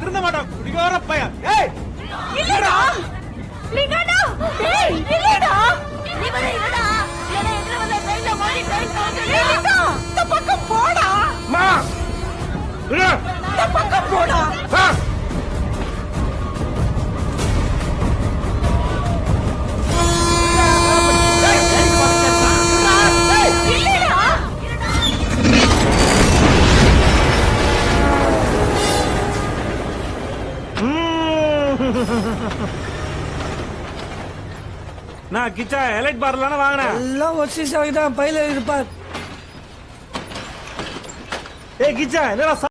திருந்த மாட்டான் குடிகார பையன். ஏய் இல்லடா லிங்கடா டேய் இல்லடா நீ வர இல்லடா என்ன எங்கற வந்த கையில மாடி கை தோங்க இந்த பக்கம் போடா மா இந்த பக்கம் போடா நான் கிச்சா எலைட் பார்ல வாங்கினேன். எல்லாம் ஒசி சாவிதான் பையில இருப்பார். ஏ கிச்சா என்னடா